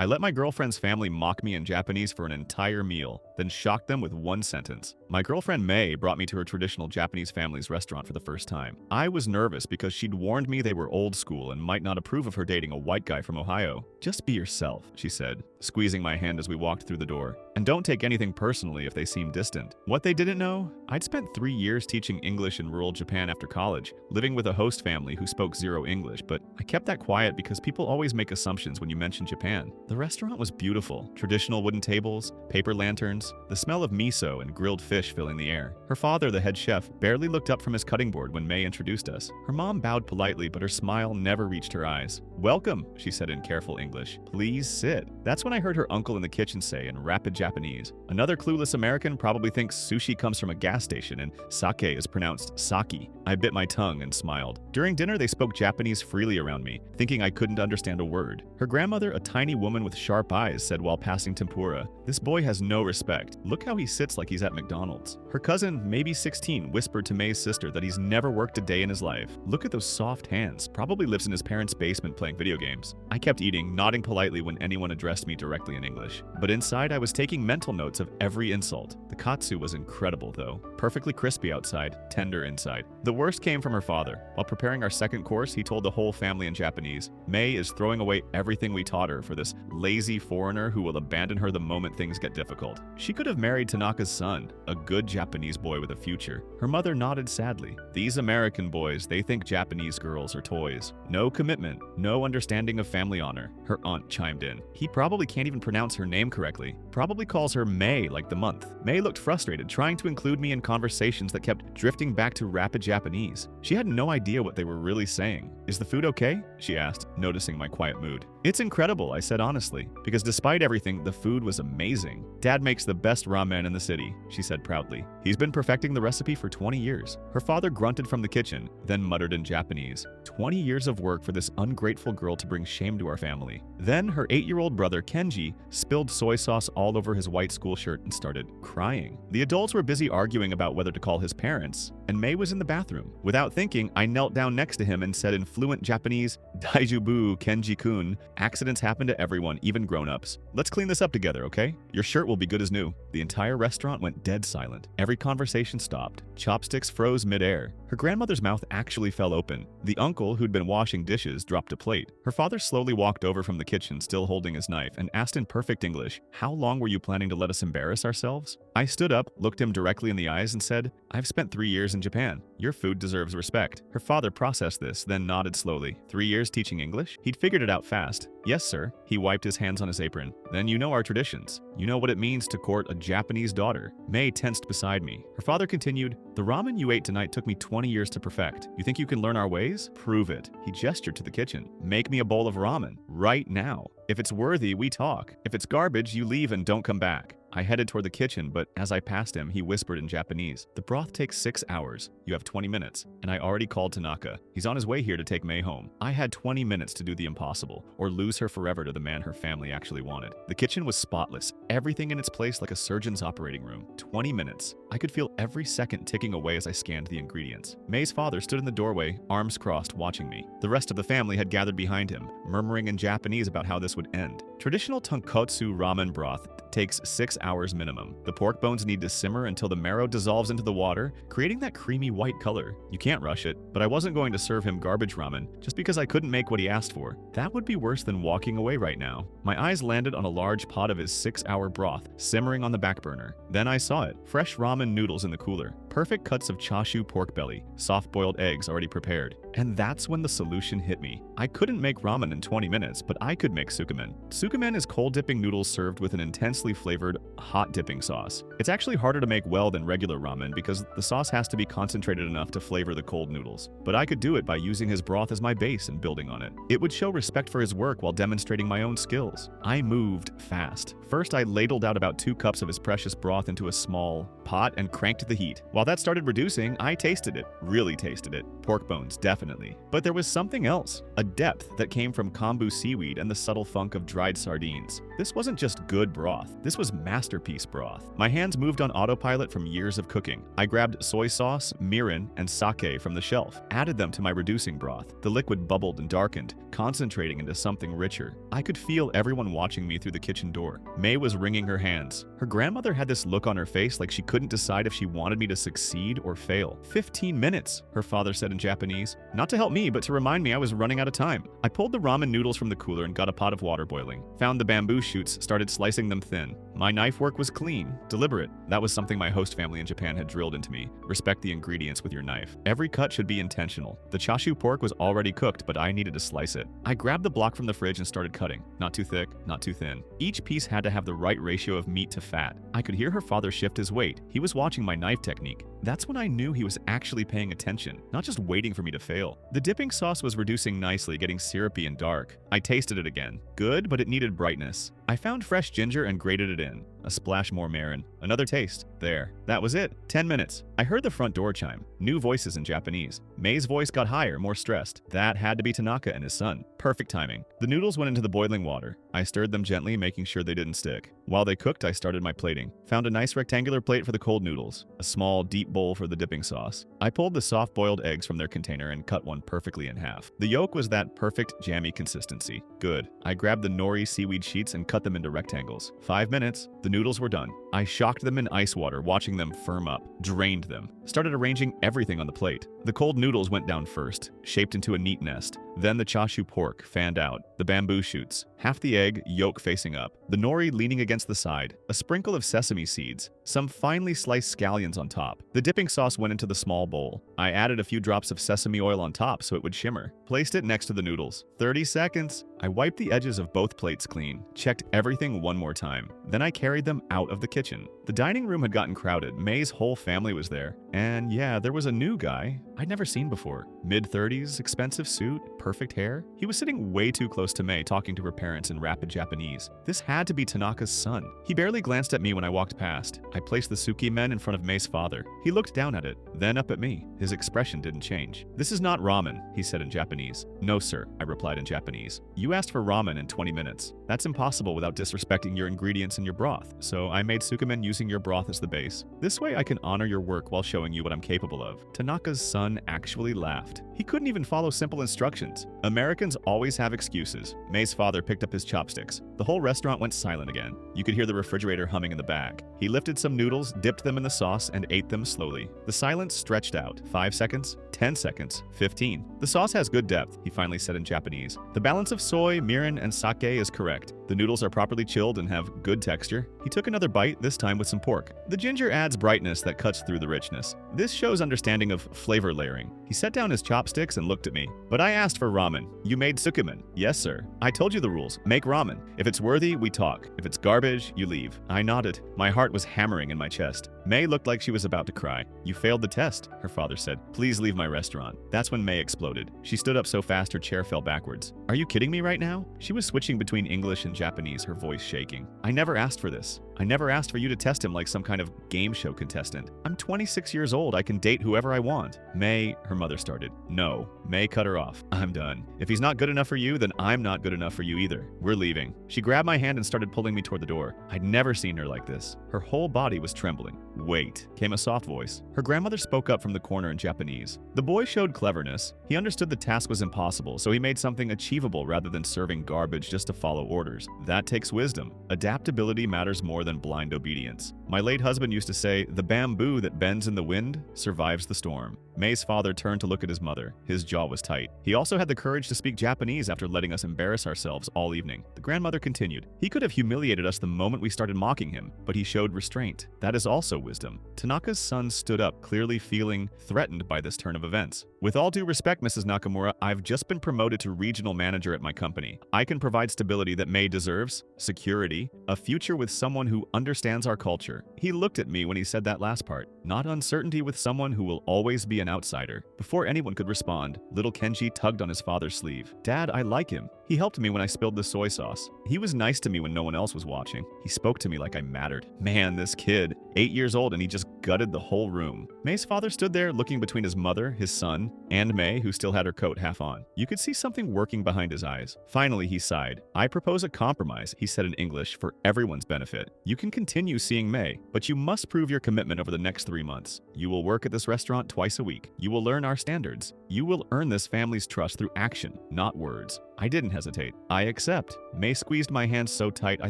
I let my girlfriend's family mock me in Japanese for an entire meal, then shocked them with one sentence. My girlfriend May brought me to her traditional Japanese family's restaurant for the first time. I was nervous because she'd warned me they were old school and might not approve of her dating a white guy from Ohio. "Just be yourself," she said, squeezing my hand as we walked through the door. "And don't take anything personally if they seem distant." What they didn't know? I'd spent 3 years teaching English in rural Japan after college, living with a host family who spoke zero English, but I kept that quiet because people always make assumptions when you mention Japan. The restaurant was beautiful. Traditional wooden tables, paper lanterns, the smell of miso and grilled fish filling the air. Her father, the head chef, barely looked up from his cutting board when May introduced us. Her mom bowed politely, but her smile never reached her eyes. "Welcome," she said in careful English. "Please sit." That's when I heard her uncle in the kitchen say in rapid Japanese. Another clueless American probably thinks sushi comes from a gas station and sake is pronounced sake. I bit my tongue and smiled. During dinner, they spoke Japanese freely around me, thinking I couldn't understand a word. Her grandmother, a tiny woman with sharp eyes, said while passing tempura, "This boy has no respect. Look how he sits like he's at McDonald's." Her cousin, maybe 16, whispered to May's sister that he's never worked a day in his life. "Look at those soft hands. Probably lives in his parents' basement playing video games." I kept eating, nodding politely when anyone addressed me directly in English. But inside, I was taking mental notes of every insult. The katsu was incredible, though. Perfectly crispy outside, tender inside. The worst came from her father. While preparing our second course, he told the whole family in Japanese, "May is throwing away everything we taught her for this lazy foreigner who will abandon her the moment things get difficult." She could have married Tanaka's son, a good Japanese boy with a future. Her mother nodded sadly. "These American boys, they think Japanese girls are toys. No commitment, no understanding of family honor," her aunt chimed in. "He probably can't even pronounce her name correctly. Probably calls her May like the month." May looked frustrated, trying to include me in conversations that kept drifting back to rapid Japanese. She had no idea what they were really saying. "Is the food okay?" she asked, noticing my quiet mood. "It's incredible," I said honestly, because despite everything, the food was amazing. "Dad makes the best ramen in the city," she said proudly. "He's been perfecting the recipe for 20 years. Her father grunted from the kitchen, then muttered in Japanese. 20 years of work for this ungrateful girl to bring shame to our family. Then her 8-year-old brother Kenji spilled soy sauce all over his white school shirt and started crying. The adults were busy arguing about whether to call his parents, and May was in the bathroom. Without thinking, I knelt down next to him and said in fluent Japanese, "Daijubu, Kenji-kun. Accidents happen to everyone, even grown-ups. Let's clean this up together, okay? Your shirt will be good as new." The entire restaurant went dead silent. Every conversation stopped. Chopsticks froze mid-air. Her grandmother's mouth actually fell open. The uncle, who'd been washing dishes, dropped a plate. Her father slowly walked over from the kitchen, still holding his knife, and asked in perfect English, "How long were you planning to let us embarrass ourselves?" I stood up, looked him directly in the eyes, and said, "I've spent 3 years in Japan. Your food deserves respect." Her father processed this, then nodded slowly. 3 years teaching English? He'd figured it out fast. "Yes, sir." He wiped his hands on his apron. "Then you know our traditions. You know what it means to court a Japanese daughter." May tensed beside me. Her father continued, "The ramen you ate tonight took me 20 years to perfect. You think you can learn our ways? Prove it." He gestured to the kitchen. "Make me a bowl of ramen. Right now. If it's worthy, we talk. If it's garbage, you leave and don't come back." I headed toward the kitchen, but as I passed him, he whispered in Japanese, "The broth takes 6 hours. You have 20 minutes. And I already called Tanaka. He's on his way here to take May home." I had 20 minutes to do the impossible, or lose her forever to the man her family actually wanted. The kitchen was spotless, everything in its place like a surgeon's operating room. 20 minutes. I could feel every second ticking away as I scanned the ingredients. May's father stood in the doorway, arms crossed, watching me. The rest of the family had gathered behind him, murmuring in Japanese about how this would end. Traditional tonkotsu ramen broth takes 6 hours minimum. The pork bones need to simmer until the marrow dissolves into the water, creating that creamy white color. You can't rush it, but I wasn't going to serve him garbage ramen just because I couldn't make what he asked for. That would be worse than walking away right now. My eyes landed on a large pot of his 6-hour broth, simmering on the back burner. Then I saw it. Fresh ramen noodles in the cooler. Perfect cuts of chashu pork belly. Soft-boiled eggs already prepared. And that's when the solution hit me. I couldn't make ramen in 20 minutes, but I could make sukumen. Sukumen is cold dipping noodles served with an intensely flavored hot dipping sauce. It's actually harder to make well than regular ramen because the sauce has to be concentrated enough to flavor the cold noodles. But I could do it by using his broth as my base and building on it. It would show respect for his work while demonstrating my own skills. I moved fast. First, I ladled out about 2 cups of his precious broth into a small pot and cranked the heat. While that started reducing, I tasted it. Really tasted it. Pork bones, definitely. But there was something else. A depth that came from kombu seaweed and the subtle funk of dried sardines. This wasn't just good broth. This was masterpiece broth. My hands moved on autopilot from years of cooking. I grabbed soy sauce, mirin, and sake from the shelf, added them to my reducing broth. The liquid bubbled and darkened, concentrating into something richer. I could feel everyone watching me through the kitchen door. May was wringing her hands. Her grandmother had this look on her face like she couldn't decide if she wanted me to succeed or fail. 15 minutes, her father said in Japanese. Not to help me, but to remind me I was running out of time. I pulled the ramen noodles from the cooler and got a pot of water boiling. Found the bamboo shoots, started slicing them thin. My knife work was clean, deliberate. That was something my host family in Japan had drilled into me. Respect the ingredients with your knife. Every cut should be intentional. The chashu pork was already cooked, but I needed to slice it. I grabbed the block from the fridge and started cutting. Not too thick, not too thin. Each piece had to have the right ratio of meat to fat. I could hear her father shift his weight. He was watching my knife technique. That's when I knew he was actually paying attention, not just waiting for me to fail. The dipping sauce was reducing nicely, getting syrupy and dark. I tasted it again. Good, but it needed brightness. I found fresh ginger and grated it in. A splash more mirin. Another taste. There. That was it. 10 minutes. I heard the front door chime. New voices in Japanese. May's voice got higher, more stressed. That had to be Tanaka and his son. Perfect timing. The noodles went into the boiling water. I stirred them gently, making sure they didn't stick. While they cooked, I started my plating. Found a nice rectangular plate for the cold noodles. A small, deep bowl for the dipping sauce. I pulled the soft-boiled eggs from their container and cut one perfectly in half. The yolk was that perfect, jammy consistency. Good. I grabbed the nori seaweed sheets and cut them into rectangles. 5 minutes. The noodles were done. I shocked them in ice water, watching them firm up. Drained them. Started arranging everything on the plate. The cold noodles went down first, shaped into a neat nest. Then the chashu pork, fanned out. The bamboo shoots. Half the egg, yolk facing up. The nori leaning against the side. A sprinkle of sesame seeds. Some finely sliced scallions on top. The dipping sauce went into the small bowl. I added a few drops of sesame oil on top so it would shimmer. Placed it next to the noodles. 30 seconds. I wiped the edges of both plates clean. Checked everything one more time. Then I carried them out of the kitchen. The dining room had gotten crowded. May's whole family was there. And yeah, there was a new guy I'd never seen before. Mid-30s, expensive suit, perfect hair. He was sitting way too close to May, talking to her parents in rapid Japanese. This had to be Tanaka's son. He barely glanced at me when I walked past. I placed the suki men in front of May's father. He looked down at it, then up at me. His expression didn't change. "This is not ramen," he said in Japanese. "No, sir," I replied in Japanese. "You asked for ramen in 20 minutes. That's impossible without disrespecting your ingredients and your broth, so I made sukumen using your broth as the base. This way I can honor your work while showing you what I'm capable of." Tanaka's son actually laughed. He couldn't even follow simple instructions. Americans always have excuses. May's father picked up his chopsticks. The whole restaurant went silent again. You could hear the refrigerator humming in the back. He lifted some noodles, dipped them in the sauce, and ate them slowly. The silence stretched out. 5 seconds, 10 seconds, 15. "The sauce has good depth," he finally said in Japanese. "The balance of soy, mirin, and sake is correct. The noodles are properly chilled and have good texture." He took another bite, this time with some pork. "The ginger adds brightness that cuts through the richness. This shows understanding of flavor layering." He set down his chopsticks and looked at me. "But I asked for ramen. You made sukumen." "Yes, sir. I told you the rules. Make ramen. If it's worthy, we talk. If it's garbage, you leave." I nodded. My heart was hammering in my chest. May looked like she was about to cry. "You failed the test," her father said. "Please leave my restaurant." That's when May exploded. She stood up so fast her chair fell backwards. "Are you kidding me right now?" She was switching between English and Japanese, her voice shaking. "I never asked for this. I never asked for you to test him like some kind of game show contestant. I'm 26 years old. I can date whoever I want." "May," her mother started. "No." May cut her off. "I'm done. If he's not good enough for you, then I'm not good enough for you either. We're leaving." She grabbed my hand and started pulling me toward the door. I'd never seen her like this. Her whole body was trembling. "Wait," came a soft voice. Her grandmother spoke up from the corner in Japanese. The boy showed cleverness. He understood the task was impossible, so he made something achievable rather than serving garbage just to follow orders. That takes wisdom. Adaptability matters more than blind obedience. My late husband used to say, "The bamboo that bends in the wind survives the storm." May's father turned to look at his mother. His jaw was tight. He also had the courage to speak Japanese after letting us embarrass ourselves all evening. The grandmother continued. "He could have humiliated us the moment we started mocking him, but he showed restraint. That is also wisdom." Tanaka's son stood up, clearly feeling threatened by this turn of events. "With all due respect, Mrs. Nakamura, I've just been promoted to regional manager at my company. I can provide stability that May deserves, security, a future with someone who understands our culture." He looked at me when he said that last part. Not uncertainty with someone who will always be an outsider. Before anyone could respond, little Kenji tugged on his father's sleeve. "Dad, I like him. He helped me when I spilled the soy sauce. He was nice to me when no one else was watching. He spoke to me like I mattered. Man, this kid, 8 years old, and he just gutted the whole room. May's father stood there looking between his mother, his son, and May, who still had her coat half on. You could see something working behind his eyes. Finally, he sighed. I propose a compromise, he said in English, for everyone's benefit. You can continue seeing May, but you must prove your commitment over the next 3 months. You will work at this restaurant twice a week. You will learn our standards. You will earn this family's trust through action, not words. I didn't hesitate. I accept. May squeezed my hand so tight I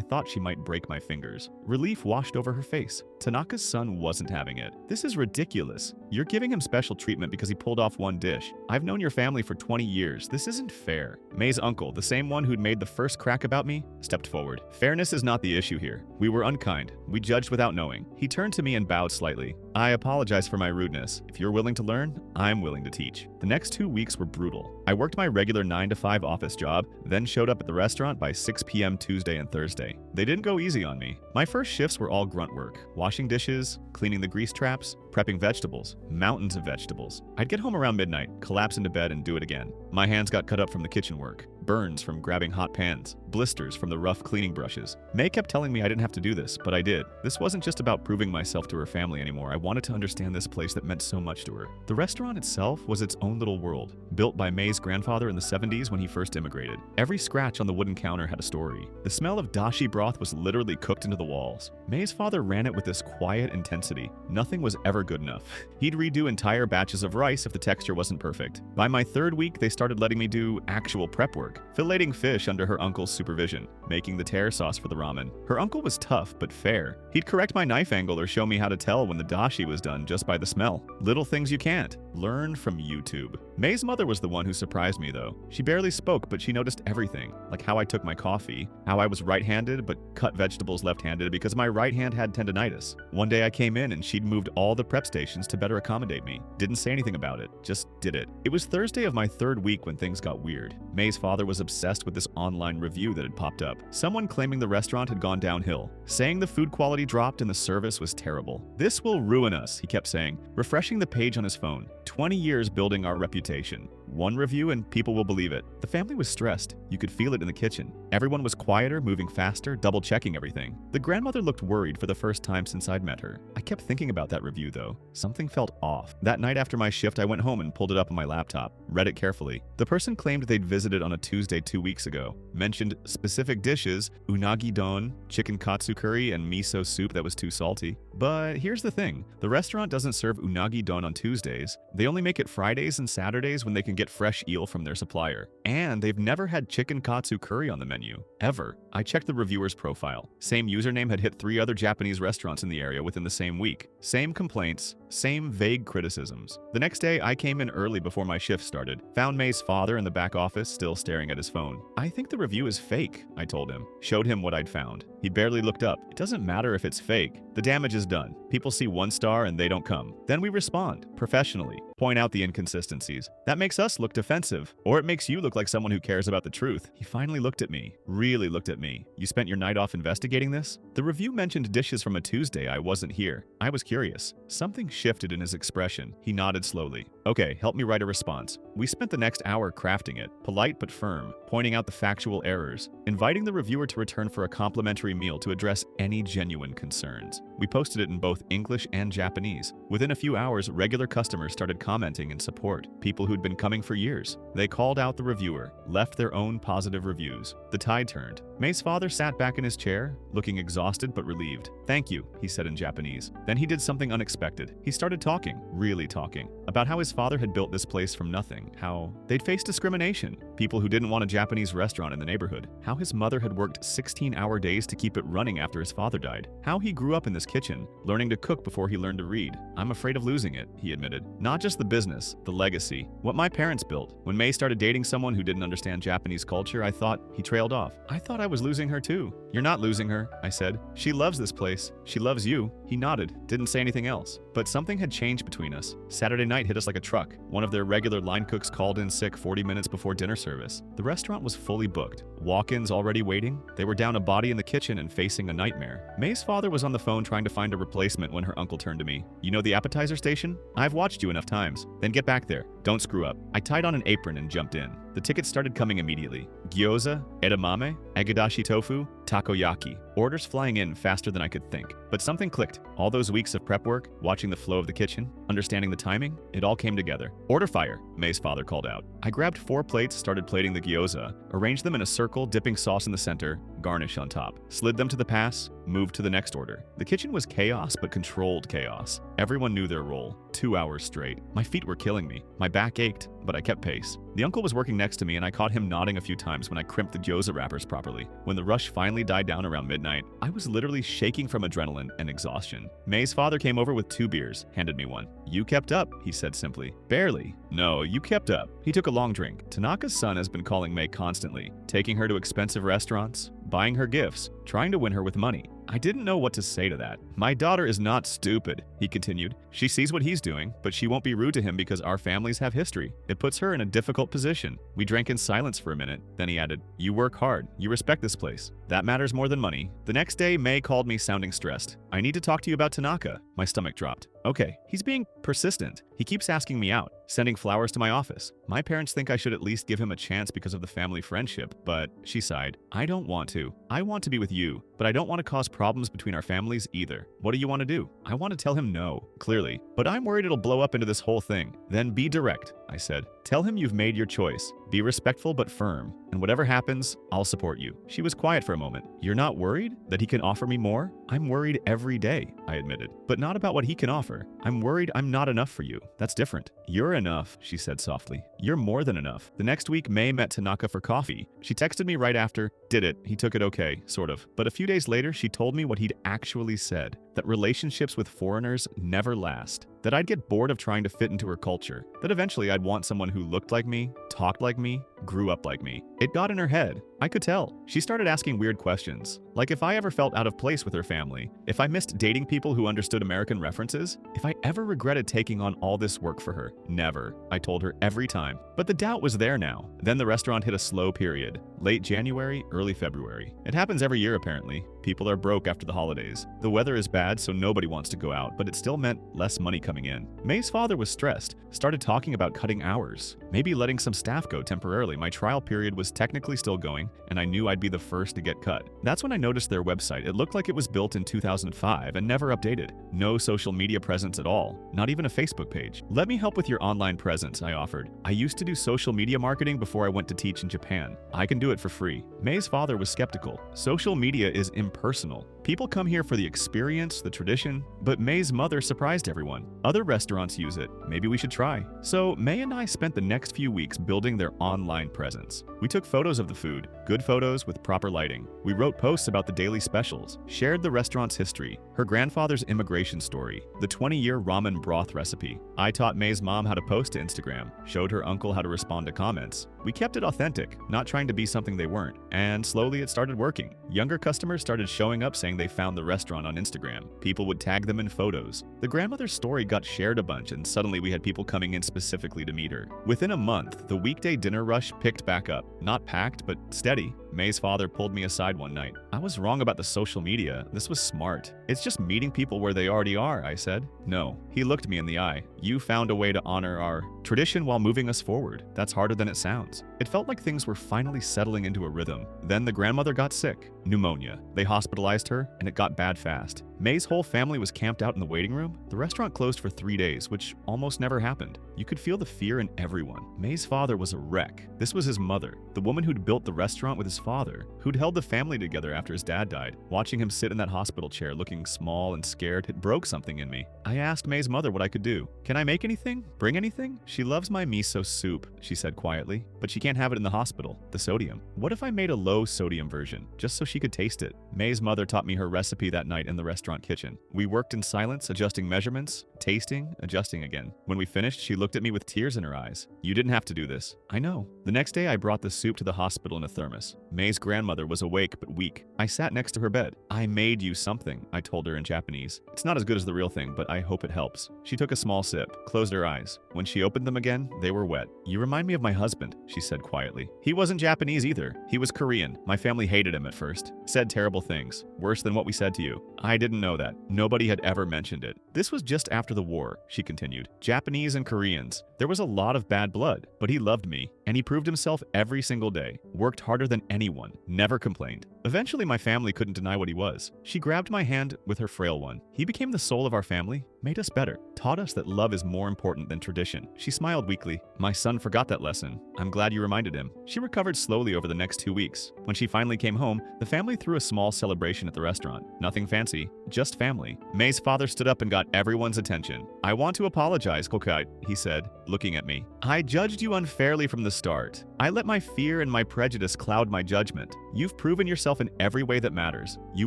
thought she might break my fingers. Relief washed over her face. Tanaka's son wasn't having it. This is ridiculous. You're giving him special treatment because he pulled off one dish. I've known your family for 20 years. This isn't fair. May's uncle, the same one who'd made the first crack about me, stepped forward. Fairness is not the issue here. We were unkind. We judged without knowing. He turned to me and bowed slightly. I apologize for my rudeness. If you're willing to learn, I'm willing to teach. The next 2 weeks were brutal. I worked my regular 9-to-5 office job, then showed up at the restaurant by 6 p.m. Tuesday and Thursday. They didn't go easy on me. My first shifts were all grunt work. Washing dishes, cleaning the grease traps, prepping vegetables. Mountains of vegetables. I'd get home around midnight, collapse into bed, and do it again. My hands got cut up from the kitchen work. Burns from grabbing hot pans, blisters from the rough cleaning brushes. May kept telling me I didn't have to do this, but I did. This wasn't just about proving myself to her family anymore. I wanted to understand this place that meant so much to her. The restaurant itself was its own little world, built by May's grandfather in the 70s when he first immigrated. Every scratch on the wooden counter had a story. The smell of dashi broth was literally cooked into the walls. May's father ran it with this quiet intensity. Nothing was ever good enough. He'd redo entire batches of rice if the texture wasn't perfect. By my 3rd week, they started letting me do actual prep work. Filleting fish under her uncle's supervision, making the tear sauce for the ramen. Her uncle was tough but fair. He'd correct my knife angle or show me how to tell when the dashi was done just by the smell. Little things you can't. Learn from YouTube. May's mother was the one who surprised me though. She barely spoke, but she noticed everything, like how I took my coffee, how I was right-handed but cut vegetables left-handed because my right hand had tendinitis. One day I came in and she'd moved all the prep stations to better accommodate me. Didn't say anything about it, just did it. It was Thursday of my 3rd week when things got weird. May's father was obsessed with this online review that had popped up. Someone claiming the restaurant had gone downhill, saying the food quality dropped and the service was terrible. This will ruin us, he kept saying, refreshing the page on his phone. 20 years building our reputation. One review and people will believe it. The family was stressed. You could feel it in the kitchen. Everyone was quieter, moving faster, double-checking everything. The grandmother looked worried for the first time since I'd met her. I kept thinking about that review though. Something felt off. That night after my shift, I went home and pulled it up on my laptop, read it carefully. The person claimed they'd visited on a Tuesday 2 weeks ago, mentioned specific dishes, unagi don, chicken katsu curry, and miso soup that was too salty. But here's the thing, the restaurant doesn't serve unagi don on Tuesdays. They only make it Fridays and Saturdays when they can get fresh eel from their supplier. And they've never had chicken katsu curry on the menu, ever. I checked the reviewer's profile. Same username had hit 3 other Japanese restaurants in the area within the same week. Same complaints, same vague criticisms. The next day, I came in early before my shift started. Found May's father in the back office, still staring at his phone. I think the review is fake, I told him. Showed him what I'd found. He barely looked up. It doesn't matter if it's fake. The damage is done. People see 1 star and they don't come. Then we respond, professionally, point out the inconsistencies. That makes us look defensive, or it makes you look like someone who cares about the truth. He finally looked at me, really looked at me. You spent your night off investigating this? The review mentioned dishes from a Tuesday. I wasn't here. I was curious. Something shifted in his expression. He nodded slowly. Okay, help me write a response. We spent the next hour crafting it, polite but firm, pointing out the factual errors, inviting the reviewer to return for a complimentary meal to address any genuine concerns. We posted it in both English and Japanese. Within a few hours, regular customers started commenting in support, people who'd been coming for years. They called out the reviewer, left their own positive reviews. The tide turned. May's father sat back in his chair, looking exhausted but relieved. Thank you, he said in Japanese. Then he did something unexpected. He started talking, really talking, about how his father had built this place from nothing, how they'd faced discrimination, people who didn't want a Japanese restaurant in the neighborhood, how his mother had worked 16-hour days to keep it running after his father died, how he grew up in this kitchen, learning to cook before he learned to read. I'm afraid of losing it, he admitted. Not just the business, the legacy, what my parents built. When May started dating someone who didn't understand Japanese culture, I thought he trailed off. I thought I was losing her too. You're not losing her, I said. She loves this place. She loves you. He nodded, didn't say anything else. But something had changed between us. Saturday night hit us like a truck. One of their regular line cooks called in sick 40 minutes before dinner service. The restaurant was fully booked. Walk-ins already waiting. They were down a body in the kitchen and facing a nightmare. May's father was on the phone trying to find a replacement when her uncle turned to me. You know the appetizer station? I've watched you enough times. Then get back there. Don't screw up. I tied on an apron and jumped in. The tickets started coming immediately. Gyoza, edamame, agadashi tofu, takoyaki. Orders flying in faster than I could think. But something clicked. All those weeks of prep work, watching the flow of the kitchen, understanding the timing, it all came together. "Order fire," May's father called out. I grabbed 4 plates, started plating the gyoza, arranged them in a circle, dipping sauce in the center, garnish on top. Slid them to the pass, moved to the next order. The kitchen was chaos, but controlled chaos. Everyone knew their role. 2 hours straight. My feet were killing me. My back ached, but I kept pace. The uncle was working next to me, and I caught him nodding a few times when I crimped the gyoza wrappers properly. When the rush finally died down around midnight, I was literally shaking from adrenaline and exhaustion. May's father came over with 2 beers, handed me one. "You kept up," he said simply. "Barely." "No, you kept up." He took a long drink. Tanaka's son has been calling May constantly, taking her to expensive restaurants, buying her gifts, trying to win her with money. I didn't know what to say to that. "My daughter is not stupid," he continued. "She sees what he's doing, but she won't be rude to him because our families have history. It puts her in a difficult position." We drank in silence for a minute. Then he added, "You work hard. You respect this place. That matters more than money." The next day, May called me sounding stressed. "I need to talk to you about Tanaka." My stomach dropped. Okay, he's being persistent. He keeps asking me out, sending flowers to my office. My parents think I should at least give him a chance because of the family friendship, but she sighed. "I don't want to. I want to be with you, but I don't want to cause problems between our families either. What do you want to do?" I want to tell him no, clearly, but I'm worried it'll blow up into this whole thing. "Then be direct," I said. "Tell him you've made your choice. Be respectful but firm, and whatever happens, I'll support you." She was quiet for a moment. "You're not worried that he can offer me more?" "I'm worried every day," I admitted, "but not about what he can offer. I'm worried I'm not enough for you. That's different." "You're enough," she said softly. "You're more than enough." The next week, May met Tanaka for coffee. She texted me right after. "Did it. He took it okay, sort of." But a few days later, she told me what he'd actually said. That relationships with foreigners never last. That I'd get bored of trying to fit into her culture. That eventually I'd want someone who looked like me, talked like me, grew up like me. It got in her head. I could tell. She started asking weird questions. Like if I ever felt out of place with her family. If I missed dating people who understood American references. If I ever regretted taking on all this work for her. Never. I told her every time. But the doubt was there now. Then the restaurant hit a slow period. Late January, early February. It happens every year apparently. People are broke after the holidays. The weather is bad, so nobody wants to go out, but it still meant less money coming in. May's father was stressed, started talking about cutting hours, maybe letting some staff go temporarily. My trial period was technically still going, and I knew I'd be the first to get cut. That's when I noticed their website. It looked like it was built in 2005 and never updated. No social media presence at all, not even a Facebook page. "Let me help with your online presence," I offered. "I used to do social media marketing before I went to teach in Japan. I can do it for free." May's father was skeptical. Social media is impersonal. People come here for the experience, the tradition, but May's mother surprised everyone. Other restaurants use it. Maybe we should try. So May and I spent the next few weeks building their online presence. We took photos of the food, good photos with proper lighting. We wrote posts about the daily specials, shared the restaurant's history, her grandfather's immigration story, the 20-year ramen broth recipe. I taught May's mom how to post to Instagram, showed her uncle how to respond to comments. We kept it authentic, not trying to be something they weren't, and slowly it started working. Younger customers started showing up saying they found the restaurant on Instagram. People would tag them in photos. The grandmother's story got shared a bunch, and suddenly we had people coming in specifically to meet her. Within a month, the weekday dinner rush picked back up. Not packed, but steady. May's father pulled me aside one night. "I was wrong about the social media. This was smart. It's just meeting people where they already are," I said. "No." He looked me in the eye. "You found a way to honor our tradition while moving us forward. That's harder than it sounds." It felt like things were finally settling into a rhythm. Then the grandmother got sick. Pneumonia. They hospitalized her, and it got bad fast. May's whole family was camped out in the waiting room. The restaurant closed for 3 days, which almost never happened. You could feel the fear in everyone. May's father was a wreck. This was his mother, the woman who'd built the restaurant with his father, who'd held the family together after his dad died. Watching him sit in that hospital chair looking small and scared, it broke something in me. I asked May's mother what I could do. "Can I make anything? Bring anything?" "She loves my miso soup," she said quietly, "but she can't have it in the hospital. The sodium." "What if I made a low sodium version, just so she could taste it?" May's mother taught me her recipe that night in the restaurant kitchen. We worked in silence, adjusting measurements, tasting, adjusting again. When we finished, she looked at me with tears in her eyes. "You didn't have to do this." "I know." The next day, I brought the soup to the hospital in a thermos. May's grandmother was awake but weak. I sat next to her bed. "I made you something," I told her in Japanese. "It's not as good as the real thing, but I hope it helps." She took a small sip, closed her eyes. When she opened them again, they were wet. "You remind me of my husband," she said quietly. "He wasn't Japanese either. He was Korean. My family hated him at first. Said terrible things. Worse than what we said to you. I didn't know that. Nobody had ever mentioned it. This was just after the war," she continued. "Japanese and Koreans. There was a lot of bad blood, but he loved me. and he proved himself every single day, worked harder than anyone, never complained. Eventually, my family couldn't deny what he was. She grabbed my hand with her frail one. He became the soul of our family, made us better, taught us that love is more important than tradition. She smiled weakly. My son forgot that lesson. I'm glad you reminded him. She recovered slowly over the next 2 weeks. When she finally came home, the family threw a small celebration at the restaurant. Nothing fancy, just family. May's father stood up and got everyone's attention. I want to apologize, Kokite, he said, looking at me. I judged you unfairly from the start. I let my fear and my prejudice cloud my judgment. You've proven yourself in every way that matters. You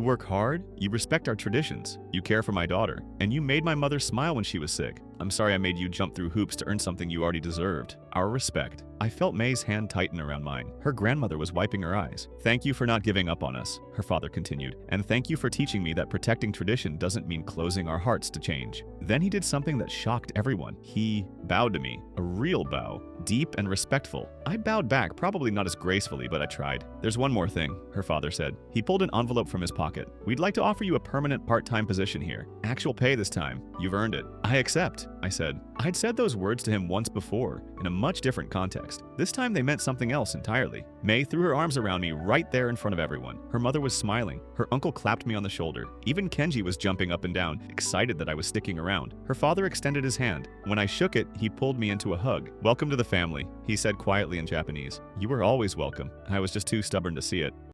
work hard, you respect our traditions, you care for my daughter, and you made my mother smile when she was sick. I'm sorry I made you jump through hoops to earn something you already deserved. Our respect. I felt May's hand tighten around mine. Her grandmother was wiping her eyes. Thank you for not giving up on us, her father continued. And thank you for teaching me that protecting tradition doesn't mean closing our hearts to change. Then he did something that shocked everyone. He bowed to me. A real bow. Deep and respectful. I bowed back, probably not as gracefully, but I tried. There's one more thing, her father said. He pulled an envelope from his pocket. We'd like to offer you a permanent part-time position here. Actual pay this time. You've earned it. I accept, I said. I'd said those words to him once before, in a much different context. This time they meant something else entirely. May threw her arms around me right there in front of everyone. Her mother was smiling. Her uncle clapped me on the shoulder. Even Kenji was jumping up and down, excited that I was sticking around. Her father extended his hand. When I shook it, he pulled me into a hug. Welcome to the family, he said quietly in Japanese. You were always welcome. I was just too stubborn to see it.